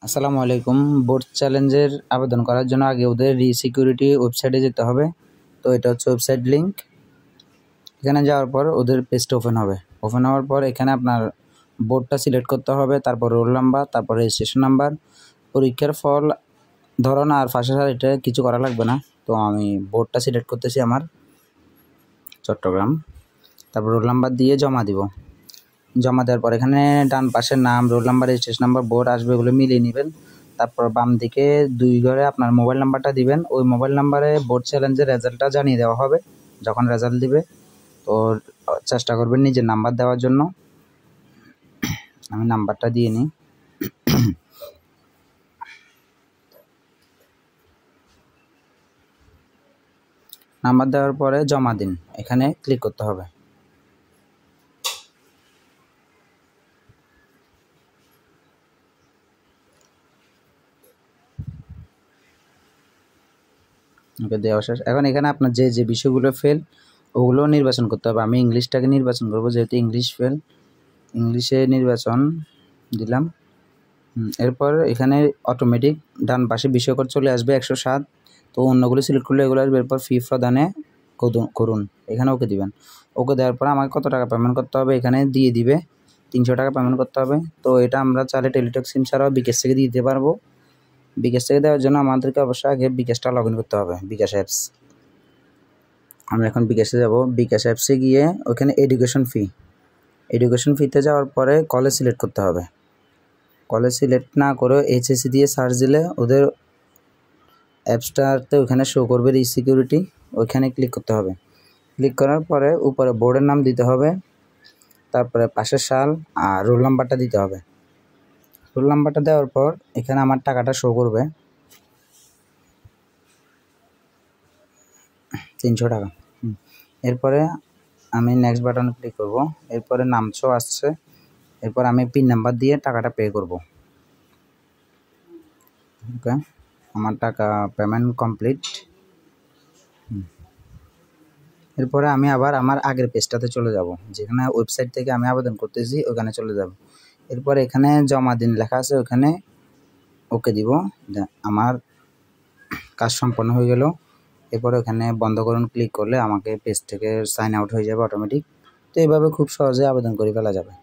আসসালামু আলাইকুম। বোর্ড চ্যালেঞ্জের আবেদন করার জন্য আগে ওদের সিকিউরিটি ওয়েবসাইটে যেতে হবে। তো এটা হচ্ছে ওয়েবসাইট লিঙ্ক। এখানে যাওয়ার পর ওদের পেজটা ওপেন হবে। ওপেন হওয়ার পর এখানে আপনার বোর্ডটা সিলেক্ট করতে হবে, তারপর রোল নাম্বার, তারপর রেজিস্ট্রেশন নাম্বার, পরীক্ষার ফল, ধরন আর ফাঁসা সাল, এটা কিছু করা লাগবে না। তো আমি বোর্ডটা সিলেক্ট করতেছি আমার চট্টগ্রাম, তারপর রোল নাম্বার দিয়ে জমা দিব। জমা দেওয়ার পর এখানে ডান পাশের নাম, roll number, registration number, board আসবে, এগুলো মিলিয়ে নেবেন। তারপর বাম দিকে 2 ঘরে আপনার মোবাইল নাম্বারটা দিবেন। ওই মোবাইল নাম্বারে বোর্ড চ্যালেঞ্জের রেজাল্টটা জানিয়ে দেওয়া হবে যখন রেজাল্ট দিবে। তো চেষ্টা করবেন নিজের নাম্বার দেওয়ার জন্য। আমি নাম্বারটা দিয়ে নিই। নাম্বার দেওয়ার পরে জমা দিন, এখানে ক্লিক করতে হবে। ওকে, দেওয়া শেষ। এখন এখানে আপনার যে যে বিষয়গুলো ফেল ওগুলো নির্বাচন করতে হবে। আমি ইংলিশটাকে নির্বাচন করব, যেহেতু ইংলিশ ফেল। ইংলিশে নির্বাচন দিলাম। এরপর এখানে অটোমেটিক ডান পাশে বিষয়কর চলে আসবে 107। তো অন্যগুলো সিলেক্ট করলে এগুলো আসবে। এরপর ফি প্রদানে করুন, এখানে ওকে দিবেন। ওকে দেওয়ার পর আমাকে কত টাকা পেমেন্ট করতে হবে এখানে দিয়ে দিবে। 300 টাকা পেমেন্ট করতে হবে। তো এটা আমরা চাইলে টেলিটক সিম ছাড়াও বিকাশ থেকে দিতে পারবো। বিকাশ থেকে দেওয়ার জন্য আমাদেরকে অবশ্যই আগে বিকাশটা লগ ইন করতে হবে, বিকাশ অ্যাপস। আমরা এখন বিকাশে যাব। বিকাশ অ্যাপসে গিয়ে ওখানে এডুকেশন ফিতে যাওয়ার পরে কলেজ সিলেক্ট করতে হবে। কলেজ সিলেক্ট না করে এইচএসসি দিয়ে সার্চ দিলে ওদের অ্যাপসটাতে ওখানে শো করবে সিকিউরিটি, ওইখানে ক্লিক করতে হবে। ক্লিক করার পরে উপরে বোর্ডের নাম দিতে হবে, তারপরে পাশের সাল আর রোল নাম্বারটা দিতে হবে। রোল নাম্বারটা দেওয়ার পর এখানে আমার টাকাটা শো করবে 300 টাকা। এরপরে আমি নেক্সট বাটনে ক্লিক করব। এরপরে নাম শো আসছে। এরপর আমি পিন নাম্বার দিয়ে টাকাটা পে করব। ওকে, আমার টাকা পেমেন্ট কমপ্লিট। এরপরে আমি আবার আমার আগের পেজটাতে চলে যাব, যেখানে ওয়েবসাইট থেকে আমি আবেদন করতেছি ওখানে চলে যাব। এরপর এখানে জমা দিন লেখা আছে, ওখানে ওকে দিব। আমার কাজ সম্পন্ন হয়ে গেল। এরপরে ওখানে বন্ধ করুন ক্লিক করলে আমাকে পেজ থেকে সাইন আউট হয়ে যাবে অটোমেটিক। তো এইভাবে খুব সহজে আবেদন করে ফেলা যাবে।